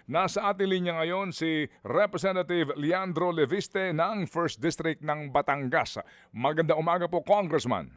Nasa ating linya ngayon si Representative Leandro Leviste ng 1st District ng Batangas. Magandang umaga po, Congressman.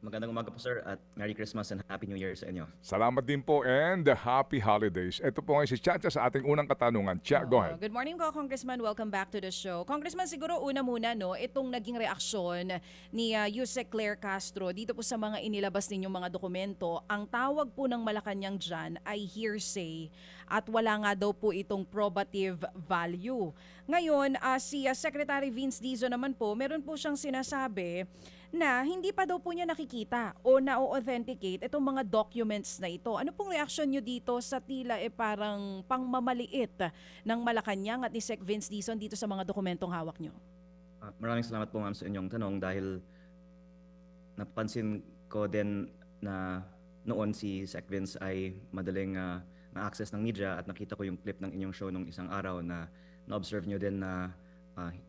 Magandang umaga po sir at Merry Christmas and Happy New Year sa inyo. Salamat din po and happy holidays. Ito po ngayon si Chacha sa ating unang katanungan. Cha, go Oo. ahead. Good morning po, Congressman. Welcome back to the show. Congressman, siguro una muna, no, itong naging reaksyon ni Yusek Claire Castro dito po sa mga inilabas ninyong mga dokumento, ang tawag po ng Malacanang dyan ay hearsay at wala nga daw po itong probative value. Ngayon, si Secretary Vince Dizon naman po, meron po siyang sinasabi na hindi pa daw po niya nakikita o na-authenticate itong mga documents na ito. Ano pong reaksyon nyo dito sa tila parang pangmamaliit ng Malacanang at ni Sec Vince Dizon dito sa mga dokumentong hawak nyo? Maraming salamat po ma'am sa inyong tanong dahil napansin ko din na noon si Sec Vince ay madaling ma-access ng media at nakita ko yung clip ng inyong show nung isang araw na na-observe nyo din na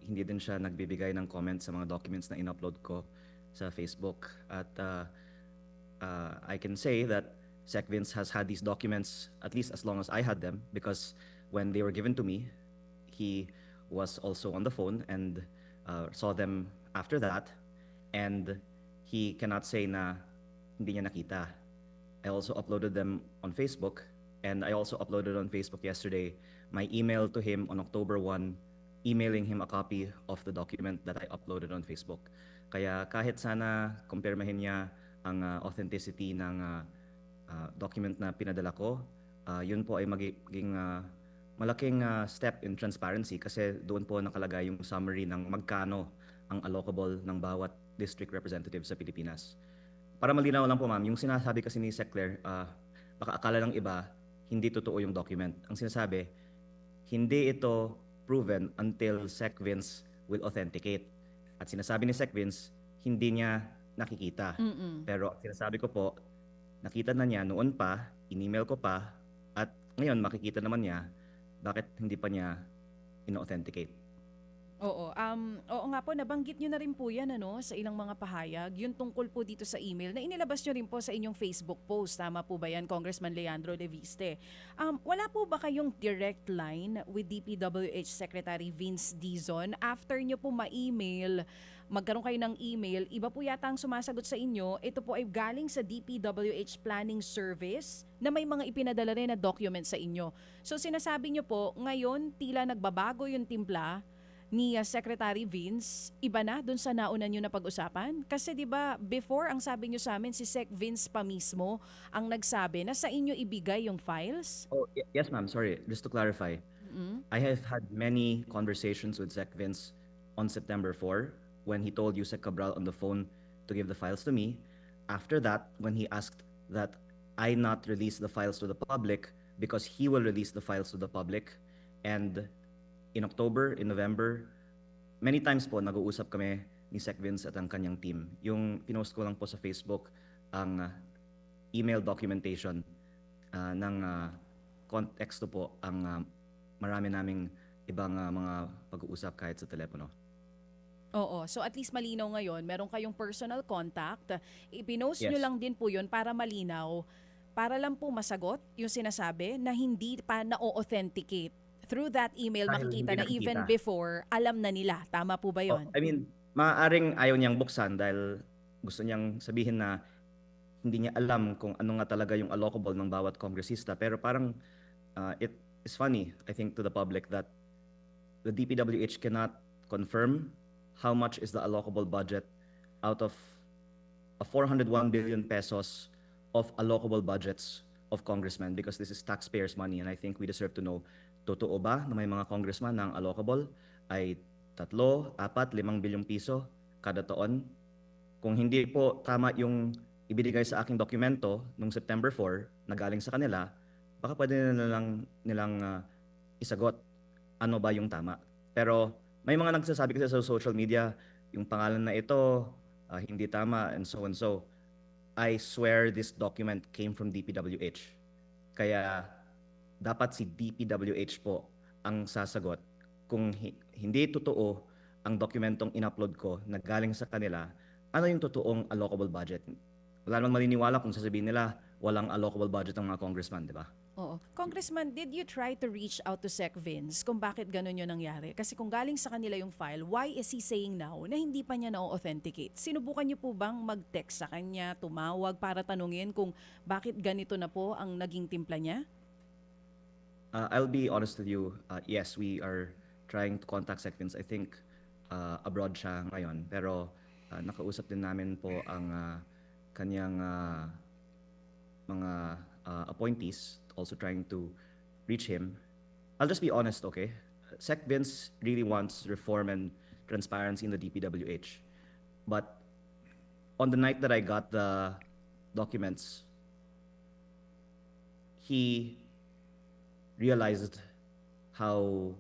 hindi din siya nagbibigay ng comments sa mga documents na in-upload ko sa Facebook. At I can say that Sec Vince has had these documents at least as long as I had them because when they were given to me, he was also on the phone and saw them after that, and he cannot say na hindi niya nakita. I also uploaded them on Facebook, and I also uploaded on Facebook yesterday my email to him on October 1, emailing him a copy of the document that I uploaded on Facebook. Kaya kahit sana kumpirmahin niya ang authenticity ng document na pinadala ko, yun po ay magiging malaking step in transparency kasi doon po nakalagay yung summary ng magkano ang allocable ng bawat district representative sa Pilipinas. Para malinaw lang po ma'am, yung sinasabi kasi ni Sec Claire, baka akala ng iba, hindi totoo yung document. Ang sinasabi, hindi ito proven until Sec Vince will authenticate. At sinasabi ni Sec Vince, hindi niya nakikita. Pero ang sinasabi ko po, nakita na niya noon pa, in-email ko pa, at ngayon makikita naman niya bakit hindi pa niya ino-authenticate. Oo nga po, nabanggit nyo na rin po yan sa ilang mga pahayag, yung tungkol po dito sa email na inilabas nyo rin po sa inyong Facebook post. Tama po ba yan, Congressman Leandro Leviste? Wala po ba kayong direct line with DPWH Secretary Vince Dizon? After nyo po ma-email, magkaroon kayo ng email, iba po yata ang sumasagot sa inyo, ito po ay galing sa DPWH Planning Service na may mga ipinadala rin na document sa inyo. So sinasabi nyo po, ngayon tila nagbabago yung timpla ni Secretary Vince, iba na dun sa nauna nyo na pag-usapan? Kasi 'di ba before ang sabi nyo sa amin si Sec Vince pa mismo ang nagsabi na sa inyo ibigay yung files? Oh, yes ma'am, sorry, just to clarify. I have had many conversations with Sec Vince on September 4 when he told Yusek Cabral on the phone to give the files to me. After that, when he asked that I not release the files to the public because he will release the files to the public. And in October, in November, many times po nag-uusap kami ni Sec Vince at ang kanyang team. Yung pinost ko lang po sa Facebook ang email documentation ng konteksto po ang marami naming ibang mga pag-uusap kahit sa telepono. Oo. So at least malinaw ngayon, meron kayong personal contact. Ipinost Yes. nyo lang din po yun para malinaw, para lang po masagot yung sinasabi na hindi pa na-authenticate. Through that email, Dahil makikita hindi na even nakikita. before, alam na nila. Tama po ba Oh, yun? I mean, maaaring ayaw niyang buksan dahil gusto niyang sabihin na hindi niya alam kung ano nga talaga yung allocable ng bawat kongresista. Pero parang it is funny, I think, to the public that the DPWH cannot confirm how much is the allocable budget out of a 401 billion pesos of allocable budgets of congressmen because this is taxpayers' money and I think we deserve to know, totoo ba na may mga congressman na ang allocable ay 3, 4, 5 bilyong piso kada taon? Kung hindi po tama yung ibinigay sa aking dokumento nung September 4 na galing sa kanila, baka pwede nilang isagot ano ba yung tama. Pero may mga nagsasabi kasi sa social media, yung pangalan na ito hindi tama and so and so. I swear this document came from DPWH. Kaya dapat si DPWH po ang sasagot kung hindi totoo ang dokumentong in-upload ko na galing sa kanila, ano yung totoong allocable budget. Wala namang maniniwala kung sasabihin nila walang allocable budget ng mga congressman, di ba? Oo. Congressman, did you try to reach out to Sec Vince kung bakit ganun yung nangyari? Kasi kung galing sa kanila yung file, why is he saying now na hindi pa niya na-authenticate? Sinubukan niyo po bang mag-text sa kanya, tumawag para tanungin kung bakit ganito na po ang naging timpla niya? I'll be honest with you. Yes, we are trying to contact Secvins. I think abroad siya ngayon. Pero nakausap din namin po ang kanyang mga appointees also trying to reach him. I'll just be honest, okay? Secvins really wants reform and transparency in the DPWH. But on the night that I got the documents, he realized how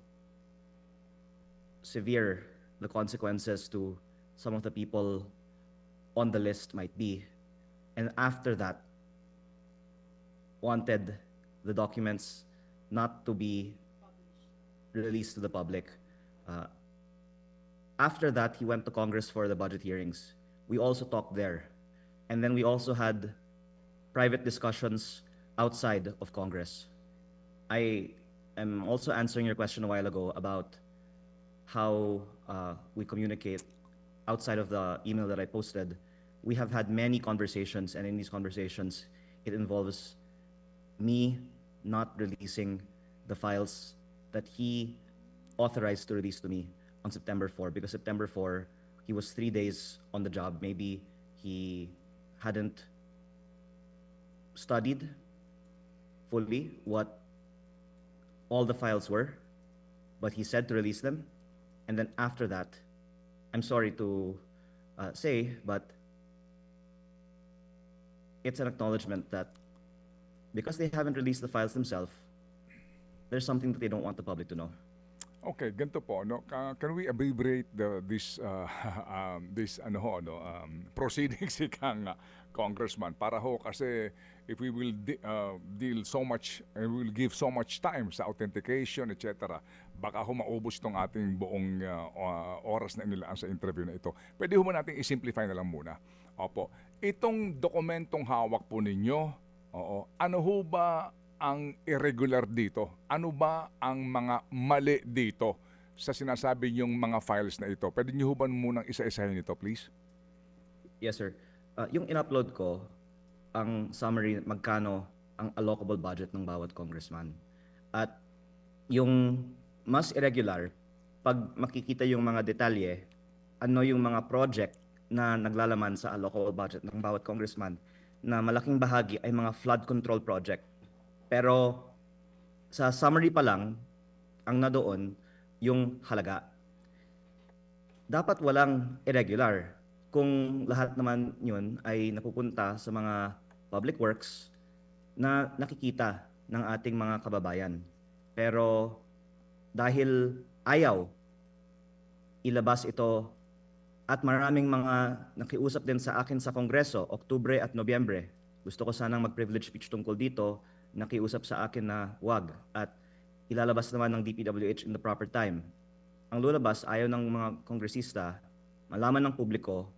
severe the consequences to some of the people on the list might be. And after that, wanted the documents not to be released to the public. After that, he went to Congress for the budget hearings. We also talked there. And then we also had private discussions outside of Congress. I am also answering your question a while ago about how we communicate outside of the email that I posted. We have had many conversations, and in these conversations, it involves me not releasing the files that he authorized to release to me on September 4, because September 4, he was 3 days on the job. Maybe he hadn't studied fully what all the files were, but he said to release them. And then after that, I'm sorry to say, but it's an acknowledgement that because they haven't released the files themselves, there's something that they don't want the public to know. Okay, ganito po, no? Can we abbreviate this proceedings ikang congressman para ho kasi if we will deal so much and we will give so much time sa authentication etc. baka ho maubos tong ating buong oras na inilaan sa interview na ito. Pwede ho ba natin i-simplify na lang muna? Opo. Itong dokumentong hawak po ninyo, oo, ano ho ba ang irregular dito? Ano ba ang mga mali dito sa sinasabi niyong mga files na ito? Pwede niyo ba munang isa-isahin ito, please? Yes, sir. Yung in-upload ko, ang summary, magkano ang allocable budget ng bawat congressman. At yung mas irregular, pag makikita yung mga detalye, ano yung mga project na naglalaman sa allocable budget ng bawat congressman, na malaking bahagi ay mga flood control project. Pero sa summary pa lang, ang nadoon, yung halaga. Dapat walang irregular. Kung lahat naman yun ay napupunta sa mga public works na nakikita ng ating mga kababayan. Pero dahil ayaw ilabas ito at maraming mga nakiusap din sa akin sa Kongreso, Oktubre at Nobyembre, gusto ko sanang mag-privilege speech tungkol dito, nakiusap sa akin na wag at ilalabas naman ng DPWH in the proper time. Ang lulabas, ayaw ng mga kongresista malaman ng publiko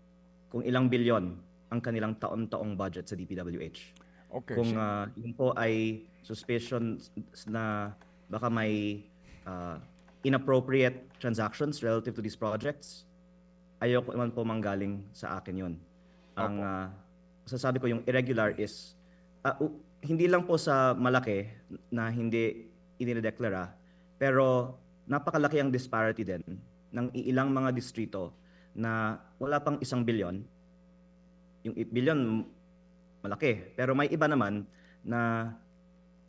kung ilang bilyon ang kanilang taon-taong budget sa DPWH. Okay. Kung yun po ay suspicion na baka may inappropriate transactions relative to these projects, ayoko naman po manggaling sa akin yun. Ang sasabi ko yung irregular is, hindi lang po sa malaki na hindi inideklara, pero napakalaki ang disparity din ng ilang mga distrito na wala pang 1 bilyon. Yung bilyon, malaki. Pero may iba naman na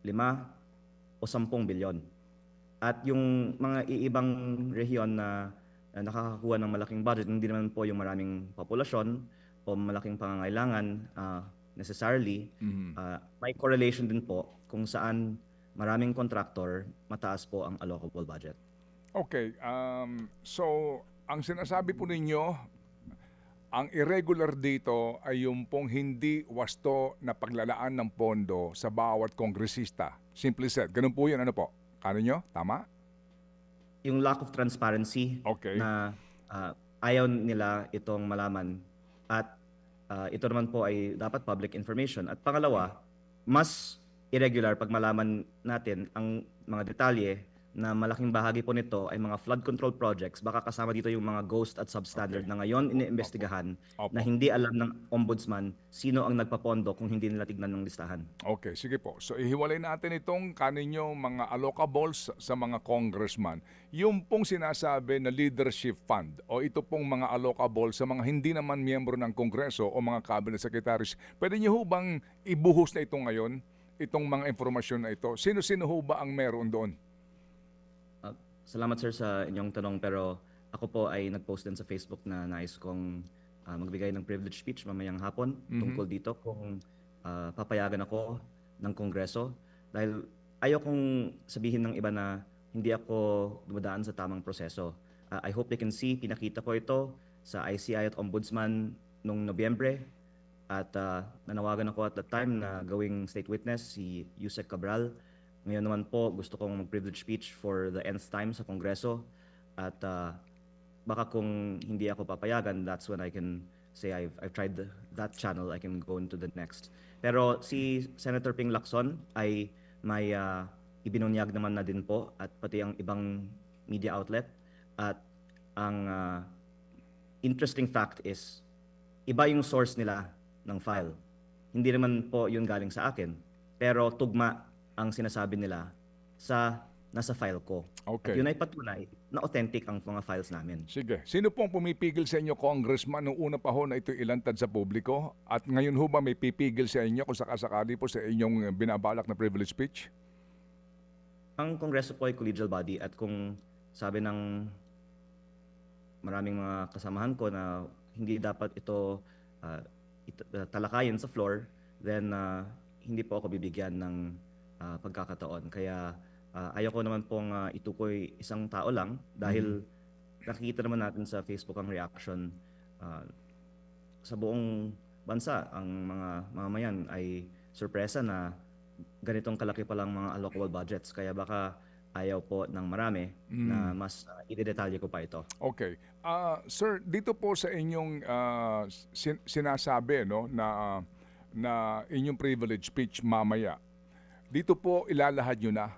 5 o 10 bilyon. At yung mga iibang rehiyon na nakakakuha ng malaking budget, hindi naman po yung maraming populasyon o malaking pangangailangan necessarily. May correlation din po kung saan maraming contractor, mataas po ang allocable budget. Okay, so ang sinasabi po ninyo, ang irregular dito ay yung pong hindi wasto na paglalaan ng pondo sa bawat kongresista. Simply said, ganun po yun, ano po? Kano nyo? Tama? Yung lack of transparency Okay. na ayaw nila itong malaman at ito naman po ay dapat public information. At pangalawa, mas irregular pag malaman natin ang mga detalye na malaking bahagi po nito ay mga flood control projects. Baka kasama dito yung mga ghost at substandard Okay. na ngayon iniimbestigahan Opo. na hindi alam ng ombudsman sino ang nagpapondo kung hindi nila tignan ng listahan. Okay, sige po. So ihiwalay natin itong kaninyo mga allocables sa mga congressman. Yung pong sinasabi na leadership fund o ito pong mga allocables sa mga hindi naman miyembro ng kongreso o mga cabinet secretaries, pwede niyo ho bang ibuhos na ito ngayon? Itong mga informasyon na ito. Sino-sino ho ba ang meron doon? Salamat sir sa inyong tanong pero ako po ay nag-post din sa Facebook na nais kong magbigay ng privilege speech mamayang hapon tungkol dito kung papayagan ako ng Kongreso dahil ayokong sabihin ng iba na hindi ako dumadaan sa tamang proseso. I hope they can see, pinakita ko ito sa ICI at Ombudsman noong Nobyembre at nanawagan ako at that time na gawing state witness si Yusek Cabral. Ngayon naman po, gusto kong mag-privilege speech for the nth time sa Kongreso. At baka kung hindi ako papayagan, that's when I can say I've tried that channel, I can go into the next. Pero si Senator Ping Lacson ay may ibinunyag naman na din po at pati ang ibang media outlet. At ang interesting fact is, iba yung source nila ng file. Hindi naman po yun galing sa akin. Pero tugma ang sinasabi nila sa nasa file ko. Okay. At yun ay patunay na authentic ang mga files namin. Sige. Sino pong pumipigil sa inyo, congressman, nung una pa ho na ito ilantad sa publiko? At ngayon ho ba may pipigil sa inyo kung sakasakali po sa inyong binabalak na privilege speech? Ang Kongreso po ay collegial body at kung sabi ng maraming mga kasamahan ko na hindi dapat ito talakayin sa floor, then hindi po ako bibigyan ng pagkakataon. Kaya ayoko naman pong itukoy isang tao lang dahil nakikita naman natin sa Facebook ang reaction sa buong bansa. Ang mga mamamayan ay sorpresa na ganitong kalaki pa lang mga allocable budgets. Kaya baka ayaw po ng marami na mas idedetalye ko pa ito. Okay. Sir, dito po sa inyong sinasabi no na inyong privilege speech mamaya. Dito po ilalahad nyo na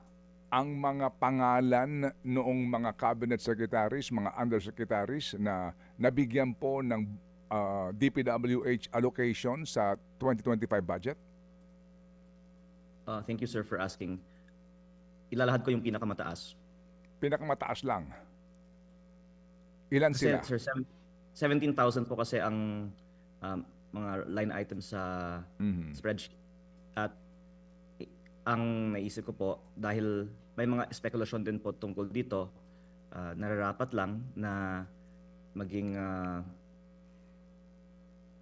ang mga pangalan noong mga cabinet secretaries, mga undersecretaries na nabigyan po ng DPWH allocation sa 2025 budget? Thank you sir for asking. Ilalahad ko yung pinakamataas. Pinakamataas lang. Ilan Kasi sila? sir, 17,000 po kasi ang mga line items sa spreadsheet. At ang naisip ko po, dahil may mga spekulasyon din po tungkol dito, nararapat lang na maging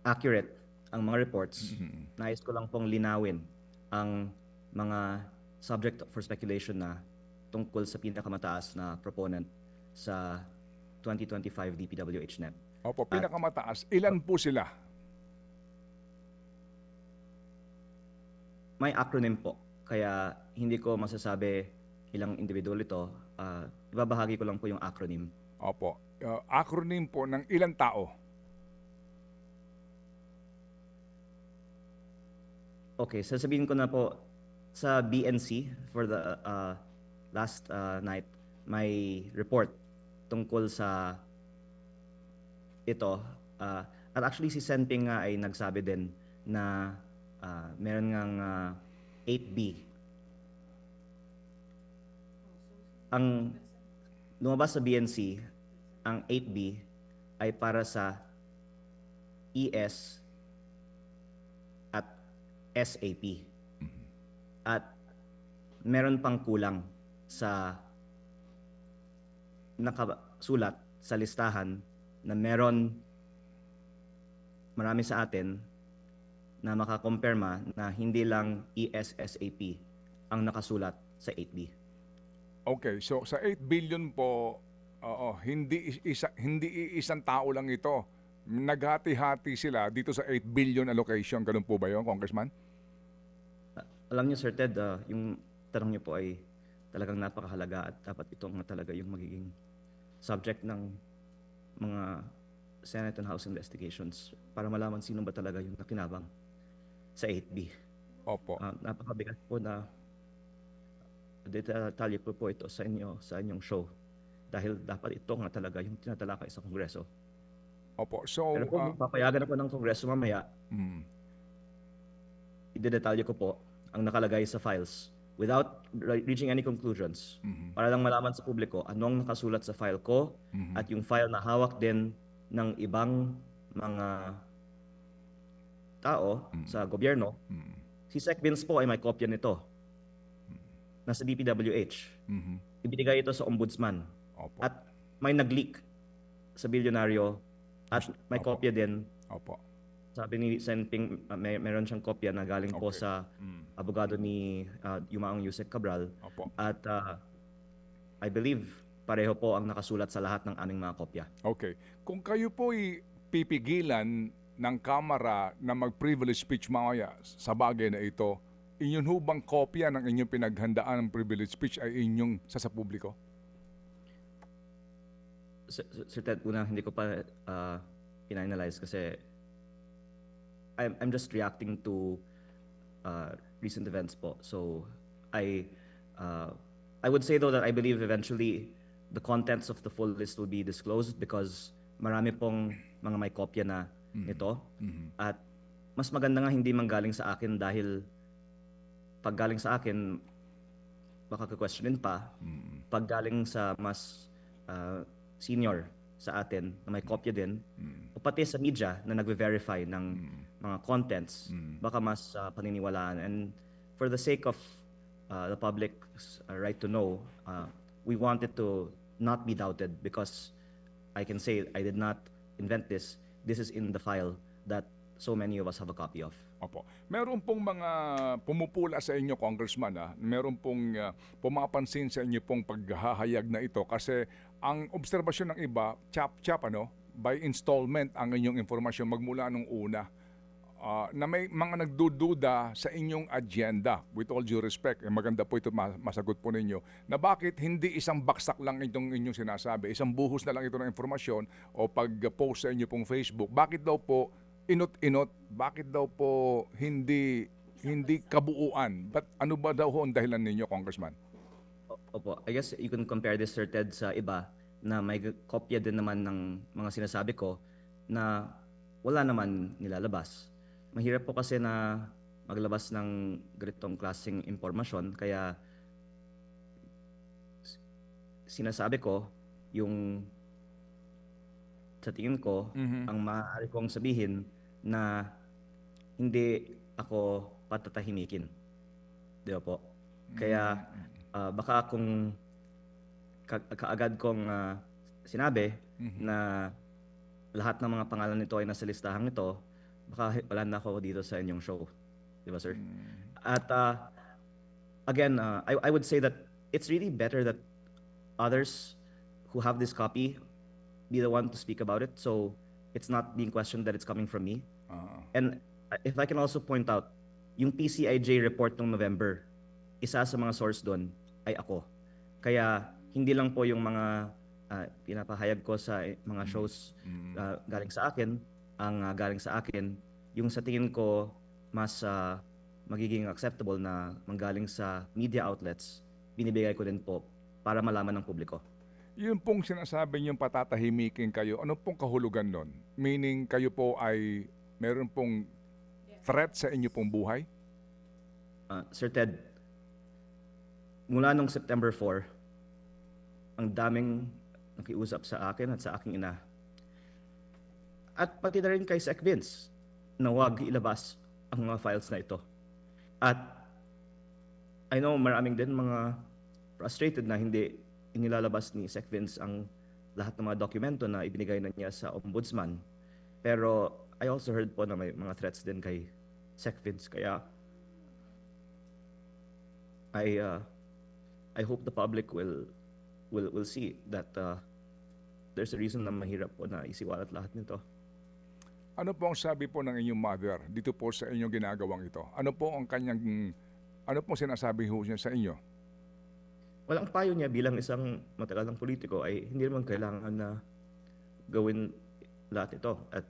accurate ang mga reports. Nais ko lang pong linawin ang mga subject for speculation na tungkol sa pinakamataas na proponent sa 2025 DPWH NEP. Opo, pinakamataas. Ilan po sila? May acronym po, kaya hindi ko masasabi ilang individual ito. Ibabahagi ko lang po yung acronym. Opo. Acronym po ng ilang tao? Okay, sasabihin ko na po sa BNC for the last night, may report tungkol sa ito. At actually si Senping nga ay nagsabi din na meron ngang 8B. Ang lumabas sa BNC, ang 8B ay para sa ES at SAP. At meron pang kulang sa nakasulat sa listahan na meron marami sa atin na makakumpirma na hindi lang ESSAP ang nakasulat sa 8B. Okay, so sa 8 billion po, hindi isang tao lang ito. Naghati-hati sila dito sa 8 billion allocation. Ganun po ba yun, Congressman? Alam niyo Sir Ted, yung tanong niyo po ay talagang napakahalaga at dapat ito nga talaga yung magiging subject ng mga Senate and House investigations para malaman sino ba talaga yung nakinabang sa 8B. Opo. Napakabigat po na detalye po ito sa inyong show. Dahil dapat ito nga talaga yung tinatalakay sa Kongreso. Opo. So, Pero kung papayagan ako ng Kongreso mamaya, mm, idedetalye ko po ang nakalagay sa files without reaching any conclusions para lang malaman sa publiko anong nakasulat sa file ko at yung file na hawak din ng ibang mga tao sa gobyerno. Si Sec Vince po ay may kopya nito. Nasa DPWH. Ibinigay ito sa ombudsman. opo. At may nag-leak sa bilyonaryo at may Opo. kopya din. Opo. Sabi ni Sen Ping, meron siyang kopya na galing po Okay. sa abogado ni Yumaong Yusek Cabral. Opo. At I believe pareho po ang nakasulat sa lahat ng aming mga kopya. Okay. Kung kayo po'y pipigilan ng Kamara na mag-privilege speech mamaya sa bagay na ito, inyong hubang kopya ng inyong pinaghandaan ng privilege speech ay inyong sa publiko? Sir Ted, una hindi ko pa in-analyze kasi I'm just reacting to recent events po. So I would say though that I believe eventually the contents of the full list will be disclosed because marami pong mga may kopya na nito. At mas maganda nga hindi manggaling sa akin dahil pag galing sa akin baka ka-questionin pa. Pag galing sa mas senior sa atin na may kopya din o pati sa media na nagve-verify ng mga contents baka mas paniniwalaan. And for the sake of the public's right to know, we want it to not be doubted because I can say I did not invent this. This is in the file that so many of us have a copy of. Opo. Meron pong mga pumupula sa inyo, Congressman, meron pong pumapansin sa inyo pong paghahayag na ito kasi ang obserbasyon ng iba, chap-chap, by installment ang inyong informasyon magmula nung una. Na may mga nagdududa sa inyong agenda. With all due respect, maganda po ito masagot po ninyo, na bakit hindi isang baksak lang itong inyong sinasabi, isang buhos na lang ito ng informasyon o pag-post sa inyo pong Facebook. Bakit daw po inot-inot? Bakit daw po hindi kabuuan? Ano ba daw ho ang dahilan ninyo, Congressman? Opo, I guess you can compare this, Sir Ted, sa iba na may kopya din naman ng mga sinasabi ko na wala naman nilalabas. Mahirap po kasi na maglabas ng ganitong klaseng impormasyon kaya sinasabi ko yung sa tingin ko ang maaari kong sabihin na hindi ako patatahimikin. Di ba po? Kaya baka kung kaagad kong sinabi na lahat ng mga pangalan nito ay nasa listahang ito, baka wala na ako dito sa inyong show. Di ba, sir? At again, I would say that it's really better that others who have this copy be the one to speak about it. So it's not being questioned that it's coming from me. And if I can also point out, yung PCIJ report ng November, isa sa mga source doon ay ako. Kaya hindi lang po yung mga pinapahayag ko sa mga shows galing sa akin, ang galing sa akin, yung sa tingin ko mas magiging acceptable na manggaling sa media outlets, binibigay ko din po para malaman ng publiko. Yun pong sinasabi niyong patatahimikin kayo, ano pong kahulugan nun? Meaning kayo po ay meron pong threat sa inyo pong buhay? Sir Ted, mula nung September 4, ang daming nakiusap sa akin at sa aking ina. At pati na rin kay Sec Vince na huwag ilabas ang mga files na ito. At I know maraming din mga frustrated na hindi inilalabas ni Sec Vince ang lahat ng mga dokumento na ibinigay na niya sa ombudsman. Pero I also heard po na may mga threats din kay Sec Vince. Kaya I hope the public will see that there's a reason na mahirap po na isiwalat lahat nito. Ano po ang sabi po ng inyong mother dito po sa inyong ginagawang ito? Ano po sinasabi ho niya sa inyo? Walang payo niya bilang isang matagalang politiko ay hindi naman kailangan na gawin lahat ito. At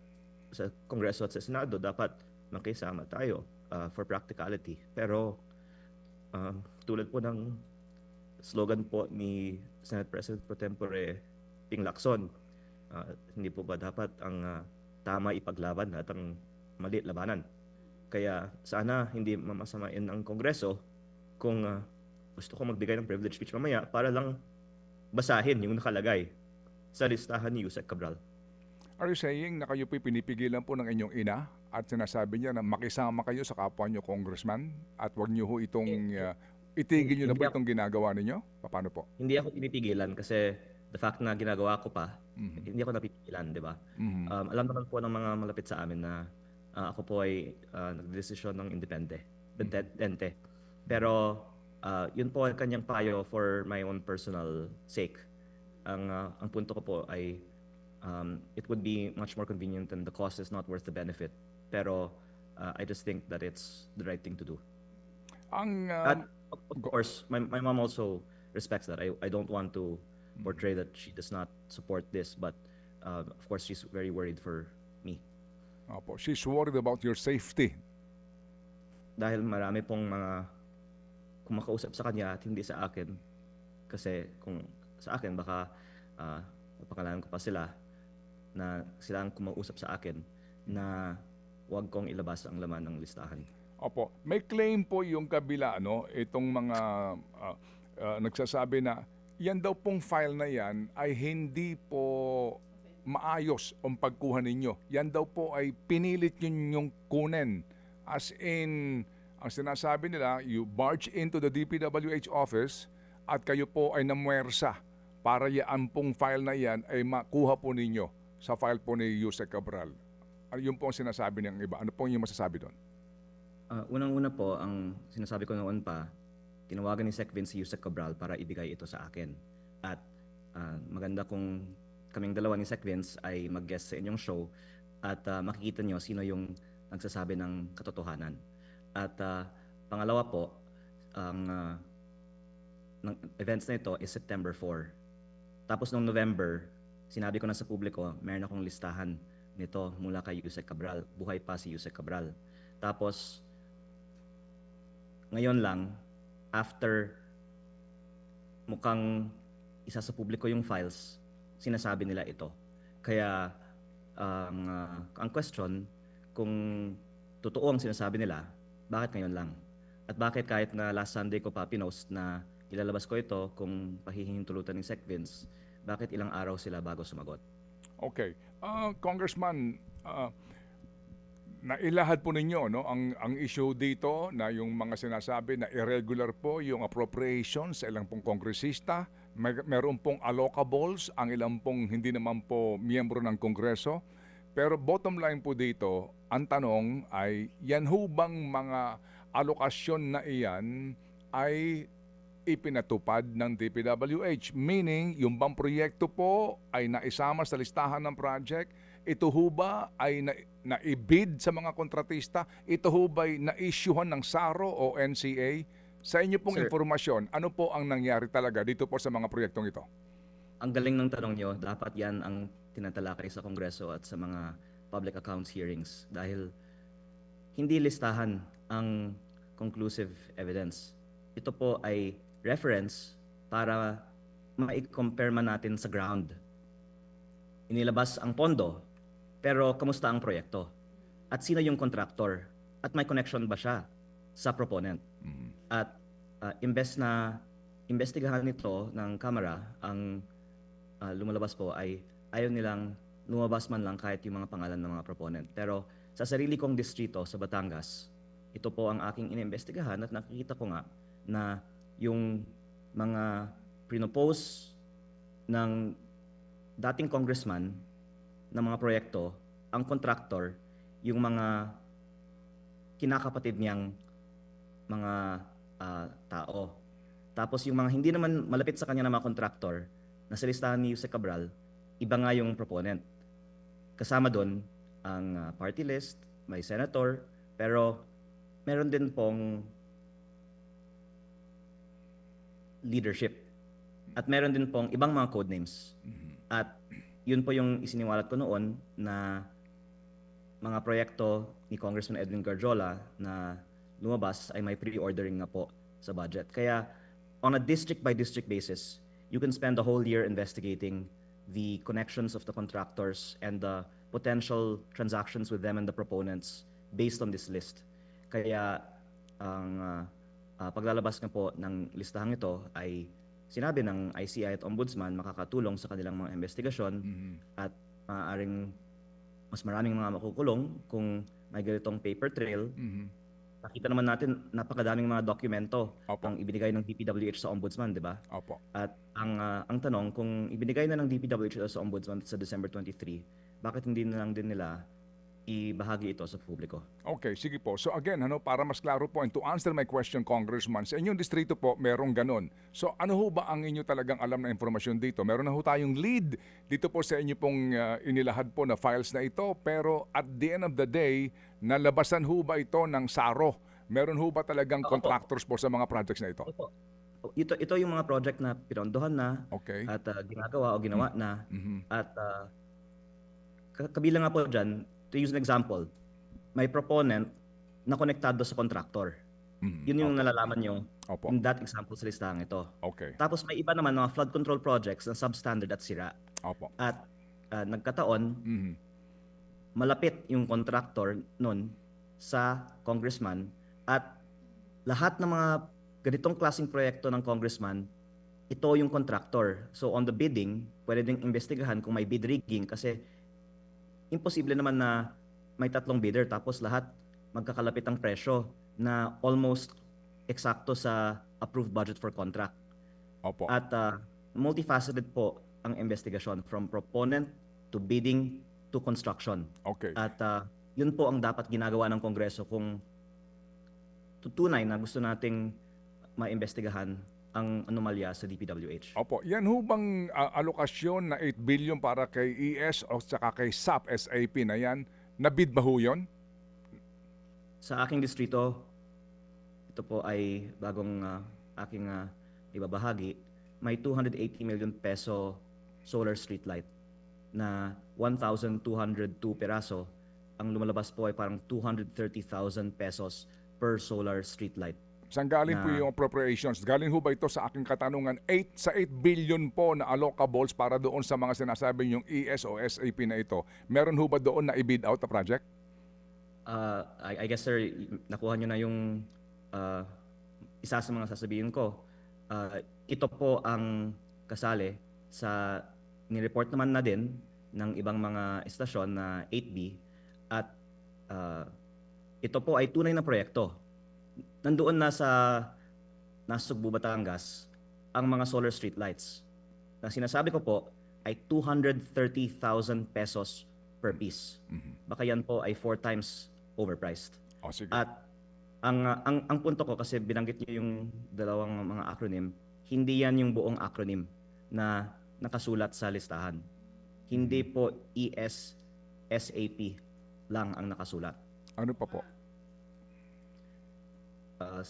sa Kongreso at sa Senado, dapat makisama tayo. for practicality. Pero tulad po ng slogan po ni Senate President Pro Tempore Ping Lacson, hindi po ba dapat ang tama ipaglaban at ang mali labanan? Kaya sana hindi mamasamain ang Kongreso kung gusto ko magbigay ng privilege speech mamaya para lang basahin yung nakalagay sa listahan ni Yusek Cabral. Are you saying na kayo po'y pinipigilan po ng inyong ina at sinasabi niya na makisama kayo sa kapwa niyo congressman at wag niyo ho itong itigil niyo na po Hindi itong ginagawa ninyo? Paano po? Hindi ako pinipigilan kasi the fact na ginagawa ko pa, hindi ako napipigilan, di ba? Alam naman po ng mga malapit sa amin na ako po ay nagdesisyon ng independente. Pero yun po ang kanyang payo for my own personal sake. Ang punto ko po ay it would be much more convenient and the cost is not worth the benefit. Pero I just think that it's the right thing to do. Ang At of course, my mom also respects that. I don't want to portray that she does not support this, but of course she's very worried for me. opo, she's worried about your safety. Dahil marami pong mga kumakausap sa kanya at hindi sa akin. Kasi kung sa akin, baka mapakalanan ko pa sila na sila ang kumausap sa akin na huwag kong ilabas ang laman ng listahan. Opo, may claim po yung kabila, no? Itong mga nagsasabi na yan daw pong file na yan ay hindi po maayos ang pagkuha ninyo. Yan daw po ay pinilit yung kunin. As in, ang sinasabi nila, you barge into the DPWH office at kayo po ay namwersa para yan pong file na yan ay makuha po ninyo sa file po ni Yusek Cabral. Yun po ang sinasabi ng iba. Ano po yung masasabi doon? Unang-una po, ang sinasabi ko noon pa, tinawagan ni Sec Vince si Yusek Cabral para ibigay ito sa akin. At maganda kung kaming dalawa ni Sec Vince ay mag-guest sa inyong show at makikita nyo sino yung nagsasabi ng katotohanan. At pangalawa po, ang ng events na ito is September 4. Tapos noong November, sinabi ko na sa publiko, meron akong listahan nito mula kay Yusek Cabral. Buhay pa si Yusek Cabral. Tapos, ngayon lang, after mukhang isa sa publiko yung files, sinasabi nila ito. Kaya, ang question, kung totoo ang sinasabi nila, bakit ngayon lang? At bakit kahit na last Sunday ko pa pinost na ilalabas ko ito kung pahihintulutan ni Sec Vince, bakit ilang araw sila bago sumagot? Okay. Congressman, nailahad po ninyo no ang issue dito na yung mga sinasabi na irregular po yung appropriations sa ilang pong kongresista, meron pong allocables ang ilang pong hindi naman po miyembro ng Kongreso. Pero bottom line po dito, ang tanong ay yan ho bang mga alokasyon na iyan ay ipinatupad ng DPWH? Meaning, yung bang proyekto po ay naisama sa listahan ng project? Ito ho ba ay naibid sa mga kontratista? Ito ho ba ay na-issuehan ng SARO o NCA? Sa inyo pong Sir, informasyon, ano po ang nangyari talaga dito po sa mga proyektong ito? ang galing ng tanong nyo, dapat yan ang tinatalakay sa Kongreso at sa mga public accounts hearings dahil hindi listahan ang conclusive evidence. Ito po ay reference para ma-compare man natin sa ground. Inilabas ang pondo, pero kamusta ang proyekto? At sino yung contractor? At may connection ba siya sa proponent? At imbes na investigahan nito ng Kamara, ang lumalabas po ay ayaw nilang lumabas man lang kahit yung mga pangalan ng mga proponent. Pero sa sarili kong distrito sa Batangas, ito po ang aking inimbestigahan at nakikita ko nga na yung mga pinopose ng dating congressman ng mga proyekto, ang contractor, yung mga kinakapatid niyang mga tao. Tapos yung mga hindi naman malapit sa kanya na mga contractor, na sa listahan ni Yusek Cabral, iba nga yung proponent. Kasama doon ang party list, may senator, pero meron din pong leadership. At meron din pong ibang mga codenames. At yun po yung isiniwalat ko noon na mga proyekto ni Congressman Edwin Garjola na lumabas ay may pre-ordering na po sa budget. Kaya on a district by district basis, you can spend the whole year investigating the connections of the contractors and the potential transactions with them and the proponents based on this list. Kaya ang paglalabas nga po ng listahang ito ay sinabi ng ICI at Ombudsman makakatulong sa kanilang mga investigasyon at maaaring mas maraming mga makukulong kung may ganitong paper trail. Nakita naman natin napakadaming mga dokumento Opo. ang ibinigay ng DPWH sa Ombudsman, di ba? Opo. At ang tanong, kung ibinigay na ng DPWH sa Ombudsman sa December 23, bakit hindi na lang din nila ibahagi ito sa publiko? Okay, sige po. So again, para mas klaro po, and to answer my question, Congressman, sa inyong distrito po, merong ganun. So ano ho ba ang inyo talagang alam na informasyon dito? Meron na ho tayong lead dito po sa inyo pong inilahad po na files na ito, pero at the end of the day, nalabasan ho ba ito ng SARO? Meron ho ba talagang Opo. contractors po sa mga projects na ito? Opo. Ito yung mga project na pinondohan na Okay. at ginagawa o ginawa na. Mhm. At kabilang nga po dyan, to use an example, may proponent na konektado sa contractor. Mhm. Yun yung nalalaman nyo Opo. in that example sa listahan ito. Okay. Tapos may iba naman mga flood control projects na substandard at sira. Opo. At nagkataon, Mhm. malapit yung contractor nun sa congressman at lahat ng mga ganitong klaseng proyekto ng congressman, ito yung contractor. So on the bidding, pwede ding investigahan kung may bid rigging kasi imposible naman na may tatlong bidder tapos lahat magkakalapit ang presyo na almost eksakto sa approved budget for contract. Opo. At multifaceted po ang investigasyon from proponent to bidding to construction. Okay. At yun po ang dapat ginagawa ng Kongreso kung tutunay na gusto nating maimbestigahan ang anomalya sa DPWH. Opo, yan ho bang alokasyon na 8 billion para kay ES o saka kay SAP na yan, nabid ba ho yun? Sa aking distrito, ito po ay bagong aking ibabahagi, may 280 million peso solar street light na 1,202 peraso. Ang lumalabas po ay parang 230,000 pesos per solar street light. Saan galing po Na- yung appropriations? Galing ho ba ito sa aking katanungan? 8 billion po na allocables para doon sa mga sinasabi yung ES o SAP na ito. Meron ho ba doon na i-bid out na project? I guess sir, nakuha nyo na yung isa sa mga sasabihin ko. Ito po ang kasali sa nireport naman na din ng ibang mga estasyon na 8B at ito po ay tunay na proyekto. Nandoon na sa Nasugbu, Batangas ang mga solar street lights. Na sinasabi ko po ay 230,000 pesos per piece. Baka yan po ay 4 times overpriced. O sige. At ang punto ko kasi binanggit niyo yung dalawang mga acronym, hindi yan yung buong acronym na nakasulat sa listahan. Hindi po ES SAP lang ang nakasulat. Ano pa po?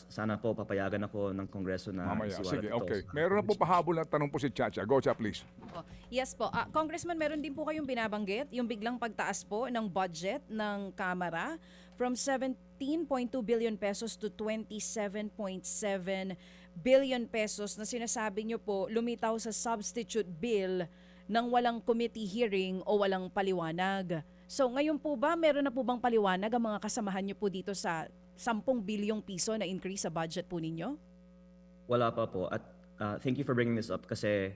Sana po papayagan ako ng Kongreso na Mamaya. isiwalat Sige, ito okay. sa Meron na po Congress. pahabol na tanong po si Chacha. Go, Cha, please. Oh, yes po. Congressman, meron din po kayong binabanggit, yung biglang pagtaas po ng budget ng Kamara from 17.2 billion pesos to 27.7 billion pesos na sinasabi nyo po lumitaw sa substitute bill ng walang committee hearing o walang paliwanag. So ngayon po ba, meron na po bang paliwanag ang mga kasamahan nyo po dito sa 10 bilyong piso na increase sa budget po ninyo? Wala pa po. At thank you for bringing this up kasi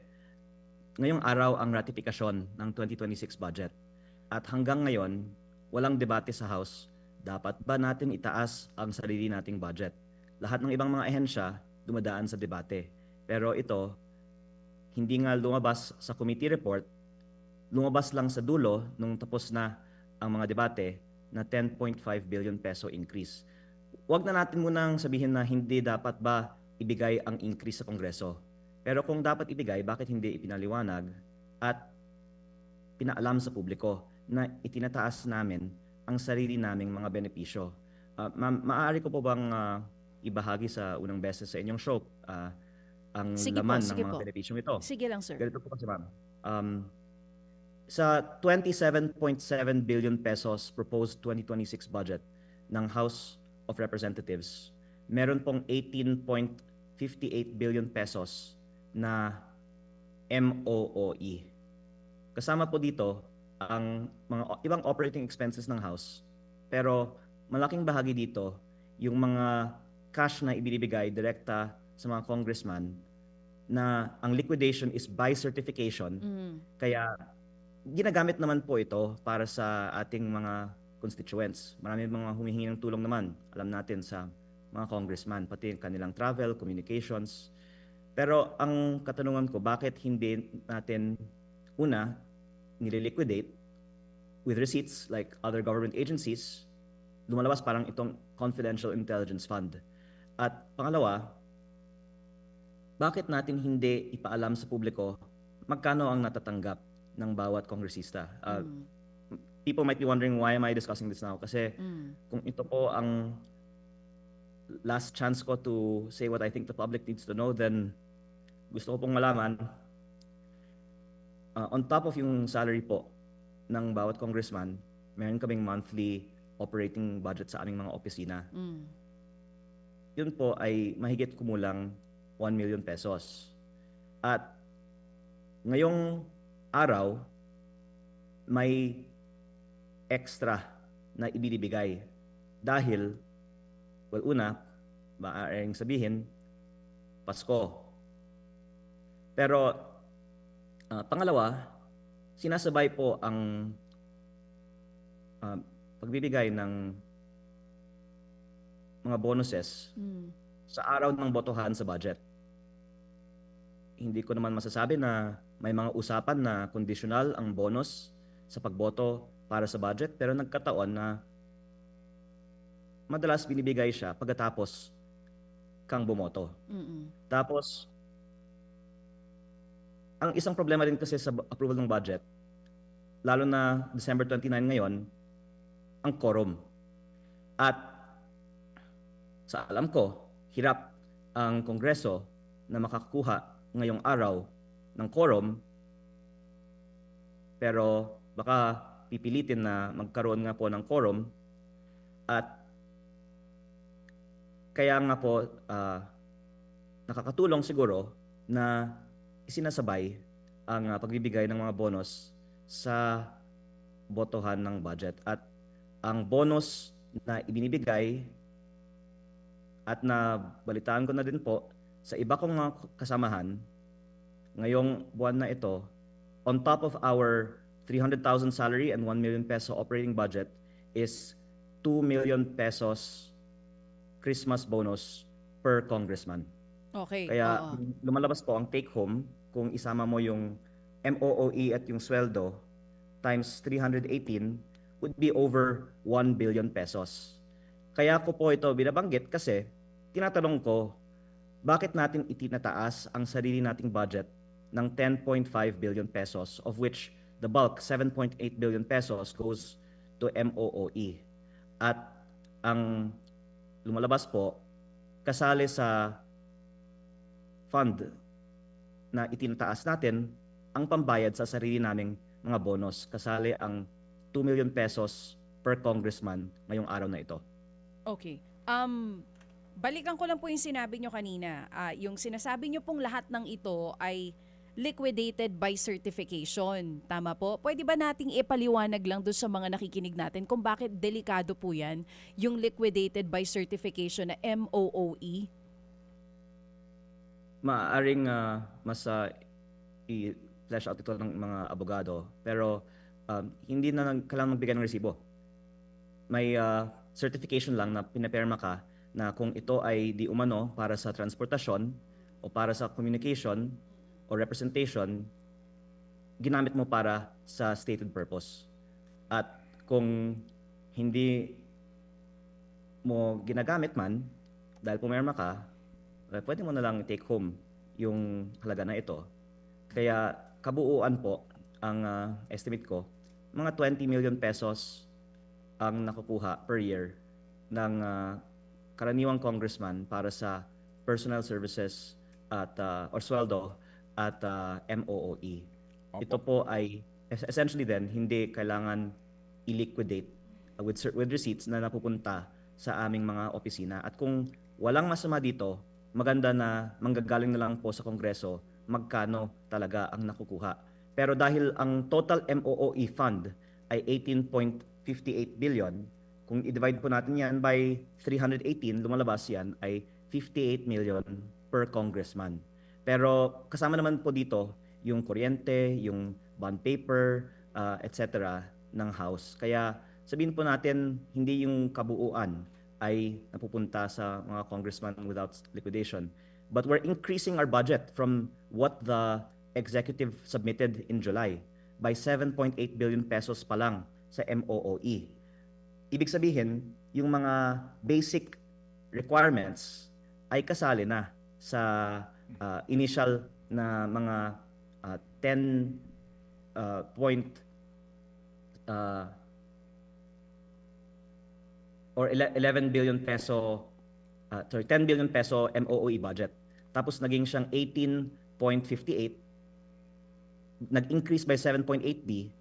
ngayong araw ang ratifikasyon ng 2026 budget. At hanggang ngayon, walang debate sa House. Dapat ba natin itaas ang sarili nating budget? Lahat ng ibang mga ehensya dumadaan sa debate. Pero ito, hindi nga lumabas sa committee report, lumabas lang sa dulo nung tapos na ang mga debate na 10.5 billion peso increase. Huwag na natin munang sabihin na hindi dapat ba ibigay ang increase sa Kongreso. Pero kung dapat ibigay, bakit hindi ipinaliwanag at pinaalam sa publiko na itinataas namin ang sarili naming mga benepisyo? Ma'am, maaari ko po bang ibahagi sa unang beses sa inyong show ang Sige po, laman sige ng mga po. benepisyong ito? Sige lang, sir. Ganito po kasi ma'am. Sa 27.7 billion pesos proposed 2026 budget ng House of Representatives, meron pong 18.58 billion pesos na MOOE. Kasama po dito ang mga ibang operating expenses ng House, pero malaking bahagi dito yung mga cash na ibinibigay direkta sa mga congressman na ang liquidation is by certification. Kaya ginagamit naman po ito para sa ating mga constituents. Marami mga humihingi ng tulong naman, alam natin, sa mga congressman, pati kanilang travel, communications. Pero ang katanungan ko, bakit hindi natin una nililiquidate with receipts like other government agencies, lumalabas parang itong confidential intelligence fund. At pangalawa, bakit natin hindi ipaalam sa publiko magkano ang natatanggap ng bawat kongresista? People might be wondering, why am I discussing this now? Kasi kung ito po ang last chance ko to say what I think the public needs to know, then gusto ko pong malaman, on top of yung salary po ng bawat congressman, meron kaming monthly operating budget sa aming mga opisina. Yun po ay mahigit kumulang 1 million pesos. At ngayong araw, may extra na ibinibigay dahil, well, una, maaaring sabihin, Pasko. Pero pangalawa, sinasabay po ang pagbibigay ng mga bonuses sa araw ng botohan sa budget. Hindi ko naman masasabi na may mga usapan na conditional ang bonus sa pagboto para sa budget, pero nagkataon na madalas binibigay siya pagkatapos kang bumoto. Tapos, ang isang problema din kasi sa approval ng budget, lalo na December 29 ngayon, ang quorum. At sa alam ko, hirap ang Kongreso na makakuha ngayong araw ng quorum, pero baka pipilitin na magkaroon nga po ng quorum. At kaya nga po nakakatulong siguro na isinasabay ang pagbibigay ng mga bonus sa botohan ng budget. At ang bonus na ibinibigay at nabalitaan ko na din po sa iba kong mga kasamahan ngayong buwan na ito, on top of our 300,000 salary and 1 million peso operating budget is 2 million pesos Christmas bonus per congressman. Okay. Kaya lumalabas po ang take home kung isama mo yung MOOE at yung sweldo times 318 would be over 1 billion pesos. Kaya ko po ito binabanggit kasi tinatanong ko, bakit natin itinataas ang sarili nating budget ng 10.5 billion pesos, of which the bulk, 7.8 billion pesos, goes to MOOE. At ang lumalabas po, kasali sa fund na itinataas natin ang pambayad sa sarili naming mga bonus. Kasali ang 2 million pesos per congressman ngayong araw na ito. Okay. Balikan ko lang po yung sinabi nyo kanina. Yung sinasabi nyo pong lahat ng ito ay liquidated by certification. Tama po? Pwede ba nating ipaliwanag lang doon sa mga nakikinig natin kung bakit delikado po yan, yung liquidated by certification na MOOE? Maaaring mas i-flesh out ito ng mga abogado, pero hindi na kailangan magbigay ng resibo. May certification lang na pinaperma ka na kung ito ay di umano para sa transportasyon o para sa communication o representation, ginamit mo para sa stated purpose. At kung hindi mo ginagamit man, dahil pumirma ka, pwede mo na lang take home yung halaga na ito. Kaya kabuuan po, ang estimate ko, mga 20 million pesos ang nakukuha per year ng karaniwang congressman para sa personal services at or sweldo at MOOE. Opo. Ito po ay essentially then, hindi kailangan i-liquidate with receipts na napupunta sa aming mga opisina. At kung walang masama dito, maganda na manggagaling na lang po sa Kongreso magkano talaga ang nakukuha. Pero dahil ang total MOOE fund ay 18.58 billion, kung i-divide po natin yan by 318, lumalabas yan ay 58 million per congressman. Pero kasama naman po dito yung kuryente, yung bond paper, etc. ng House. Kaya sabihin po natin, hindi yung kabuuan ay napupunta sa mga congressman without liquidation. But we're increasing our budget from what the executive submitted in July by 7.8 billion pesos pa lang sa MOOE. Ibig sabihin, yung mga basic requirements ay kasali na sa initial na mga 10 point or 11 billion peso 10 billion peso MOOE budget. Tapos naging siyang 18.58, nag-increase by 7.8B.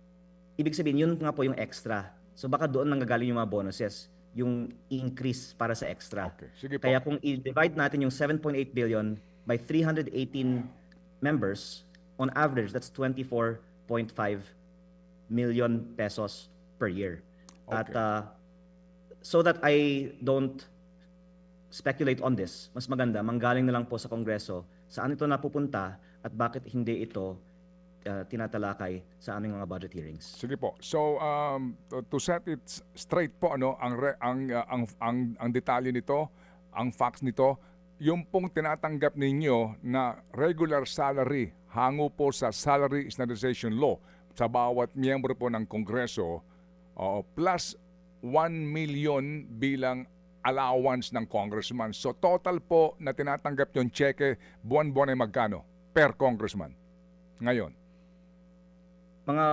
Ibig sabihin, yun nga po yung extra. So baka doon nanggagaling yung mga bonuses, yung increase para sa extra. Okay, sige po. Kaya kung i-divide natin yung 7.8 billion by 318 members, on average, that's 24.5 million pesos per year. Okay. At so that I don't speculate on this, mas maganda, manggaling na lang po sa Kongreso saan ito napupunta at bakit hindi ito tinatalakay sa aming mga budget hearings. Sige po. So to set it straight po ang detalye nito, ang facts nito, yung pong tinatanggap ninyo na regular salary hango po sa Salary Standardization Law sa bawat miyembro po ng Kongreso plus 1 million bilang allowance ng congressman. So total po na tinatanggap yung cheque buwan-buwan ay magkano per congressman ngayon? Mga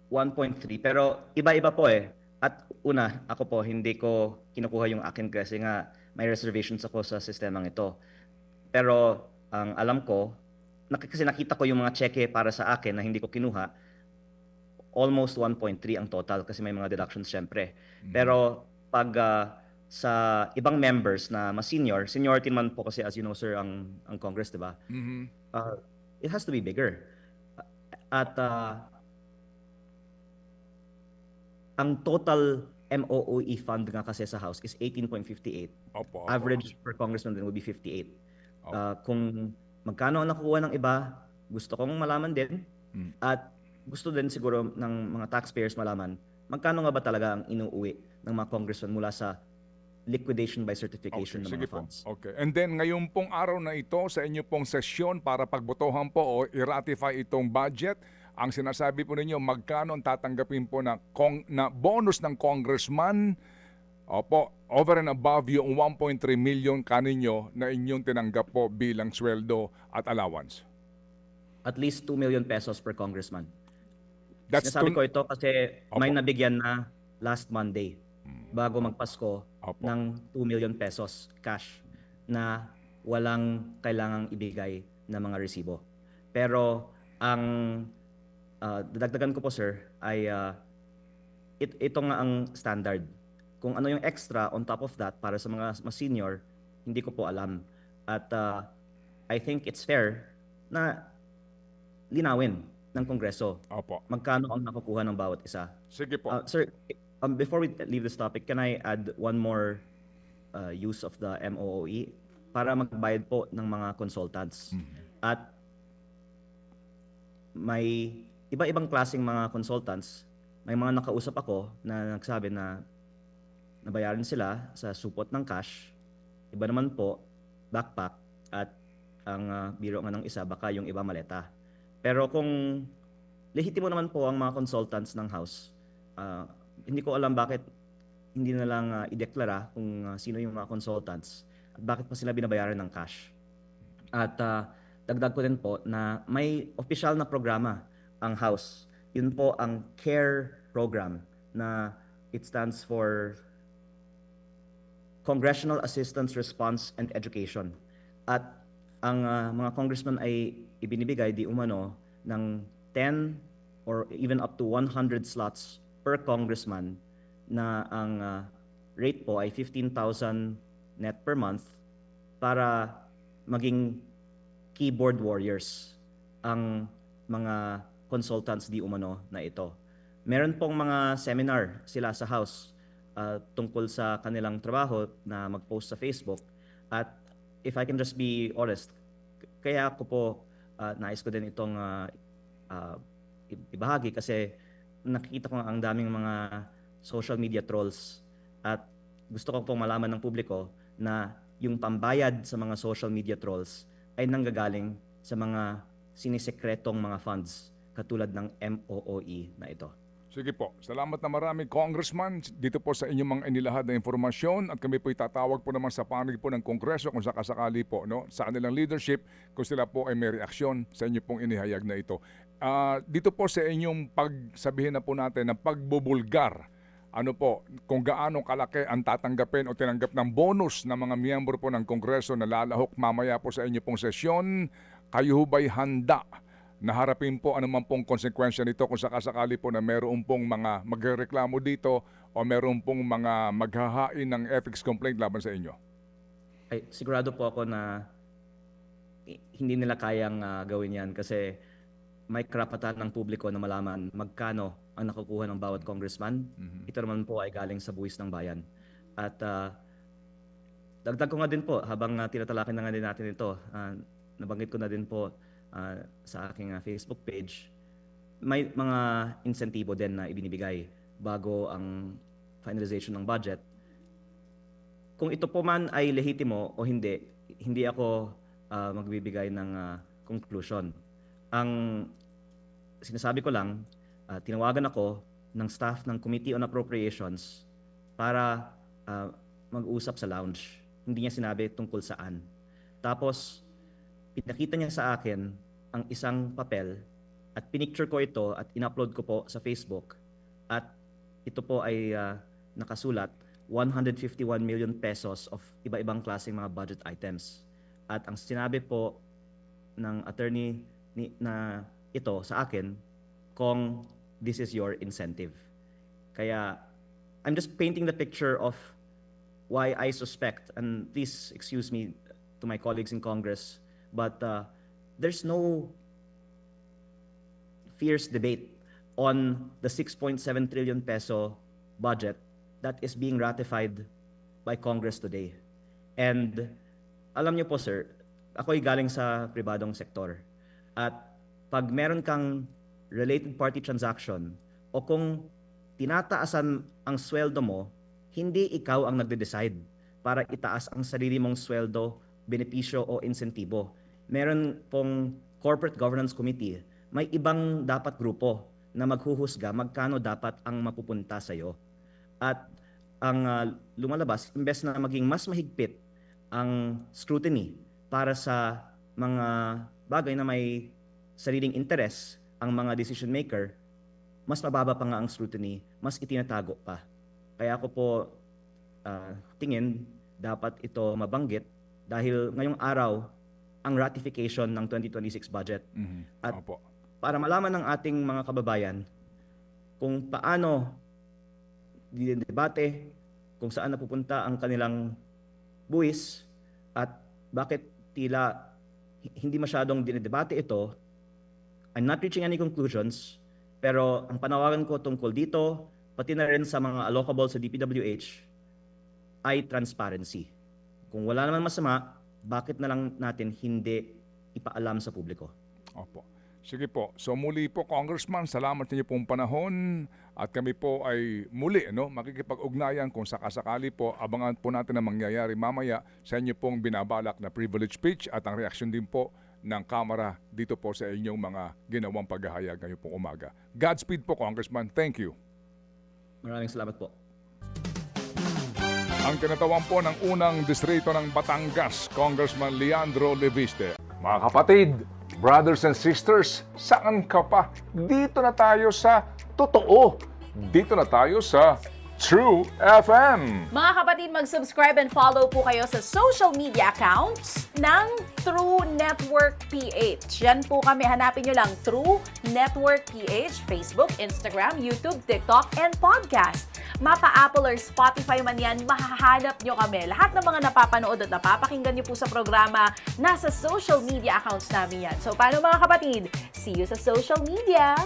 1.3 pero iba-iba po eh. At una, ako po hindi ko kinukuha yung akin kasi nga may reservations ako sa sistemang ito. Pero ang alam ko, kasi nakita ko yung mga cheque para sa akin na hindi ko kinuha, almost 1.3 ang total kasi may mga deductions syempre. Pero pag sa ibang members na mas seniority man po kasi as you know sir ang Congress, 'di ba? It has to be bigger. At ang total MOOE fund nga kasi sa House is 18.58. Opo. Average per congressman then would be 58. Kung magkano ang nakukuha ng iba, gusto kong malaman din. At gusto din siguro ng mga taxpayers malaman magkano nga ba talaga ang inuuwi ng mga congressman mula sa liquidation by certification ng sige mga funds. po. Okay. And then ngayon pong araw na ito sa inyo pong sesyon para pagbotohan po o i-ratify itong budget, ang sinasabi po ninyo magkano ang tatanggapin po na bonus ng congressman over and above yung 1.3 million kaninyo na inyong tinanggap po bilang sweldo at allowance. At least 2 million pesos per congressman. That's Sinasabi ko ito kasi may Opo. nabigyan na last Monday bago magpasko Opo. ng 2 million pesos cash na walang kailangang ibigay na mga resibo. Pero ang dadagdagan ko po sir ay ito nga ang standard. Kung ano yung extra on top of that para sa mga mas senior, hindi ko po alam. At I think it's fair na linawin ng Kongreso Opo. magkano ang nakukuha ng bawat isa. Sige po. Sir, before we leave this topic, can I add one more use of the MOOE para magbayad po ng mga consultants? At may iba-ibang klaseng mga consultants. May mga nakausap ako na nagsabi na nabayaran sila sa supot ng cash. Iba naman po, backpack. At ang biro nga ng isa, baka yung iba maleta. Pero kung lehitimo naman po ang mga consultants ng House, hindi ko alam bakit hindi na lang ideklara kung sino yung mga consultants at bakit pa sila binabayaran ng cash. At dagdag ko din po na may official na programa ang House. Yun po ang CARE program na it stands for Congressional Assistance Response and Education. At ang mga congressman ay ibinibigay di umano ng 10 or even up to 100 slots per congressman na ang rate po ay 15,000 net per month para maging keyboard warriors ang mga consultants di umano na ito. Meron pong mga seminar sila sa House tungkol sa kanilang trabaho na mag-post sa Facebook. At if I can just be honest, kaya ko po nais ko din itong ibahagi kasi nakikita ko ang daming mga social media trolls at gusto ko pong malaman ng publiko na yung pambayad sa mga social media trolls ay nanggagaling sa mga sinisekretong mga funds katulad ng MOOE na ito. Sige po. Salamat na marami, Congressman, dito po sa inyong mga inilahad na informasyon at kami po itatawag po naman sa panig po ng Kongreso kung sakasakali po sa kanilang leadership kung sila po ay may reaksyon sa inyo pong inihayag na ito. Dito po sa inyong pagsabihin na po natin ng pagbubulgar, ano po, kung gaano kalaki ang tatanggapin o tinanggap ng bonus ng mga miyembro po ng Kongreso na lalahok mamaya po sa inyo pong sesyon, kayo ba'y handa na harapin po anuman pong konsekwensya nito kung sakasakali po na meron pong mga magreklamo dito o meron pong mga maghahain ng ethics complaint laban sa inyo? Ay, sigurado po ako na hindi nila kayang gawin yan kasi may karapatan ng publiko na malaman magkano ang nakukuha ng bawat congressman. Ito naman po ay galing sa buwis ng bayan. At dagdag ko nga din po, habang tinatalakay na nga din natin ito, nabanggit ko na din po sa aking Facebook page, may mga insentibo din na ibinibigay bago ang finalization ng budget. Kung ito po man ay lehitimo o hindi, hindi ako magbibigay ng conclusion. Ang sinasabi ko lang, tinawagan ako ng staff ng Committee on Appropriations para mag-usap sa lounge. Hindi niya sinabi tungkol saan. Tapos, pinakita niya sa akin ang isang papel at pinicture ko ito at in-upload ko po sa Facebook. At ito po ay nakasulat 151 million pesos of iba-ibang klaseng mga budget items. At ang sinabi po ng attorney na ito sa akin, kung this is your incentive. Kaya I'm just painting the picture of why I suspect, and please excuse me to my colleagues in Congress, but there's no fierce debate on the 6.7 trillion peso budget that is being ratified by Congress today. And alam niyo po sir, ako'y galing sa pribadong sektor. At pag meron kang related party transaction o kung tinataasan ang sweldo mo, hindi ikaw ang nagde-decide para itaas ang sarili mong sweldo, benepisyo o insentibo. Meron pong Corporate Governance Committee, may ibang dapat grupo na maghuhusga magkano dapat ang mapupunta sa iyo. At ang lumalabas, imbes na maging mas mahigpit ang scrutiny para sa mga bagay na may sariling interes ang mga decision maker, mas mababa pa nga ang scrutiny, mas itinatago pa. Kaya ako po tingin dapat ito mabanggit dahil ngayong araw ang ratification ng 2026 budget. At Opo. para malaman ng ating mga kababayan kung paano dinedebate, kung saan napupunta ang kanilang buwis at bakit tila hindi masyadong dinedebate ito, I'm not reaching any conclusions, pero ang panawagan ko tungkol dito, pati na rin sa mga allocable sa DPWH, ay transparency. Kung wala naman masama, bakit na lang natin hindi ipaalam sa publiko? Opo. Sige po. So muli po, Congressman, salamat sa inyo pong panahon at kami po ay muli makikipag-ugnayan kung sakasakali po. Abangan po natin ang mangyayari mamaya sa inyo pong binabalak na privilege speech at ang reaksyon din po ng Kamara dito po sa inyong mga ginawang paghahayag ngayong pong umaga. Godspeed po, Congressman. Thank you. Maraming salamat po. Ang kinatawan po ng unang distrito ng Batangas, Congressman Leandro Leviste. Mga kapatid, brothers and sisters, saan ka pa? Dito na tayo sa totoo. Dito na tayo sa True FM. Mga kapatid, mag-subscribe and follow po kayo sa social media accounts ng True Network PH. Yan po kami. Hanapin nyo lang True Network PH, Facebook, Instagram, YouTube, TikTok, and podcast. Mapa Apple or Spotify man yan, mahahanap nyo kami. Lahat ng mga napapanood at napapakinggan nyo po sa programa, nasa social media accounts namin yan. So, paano mga kapatid? See you sa social media!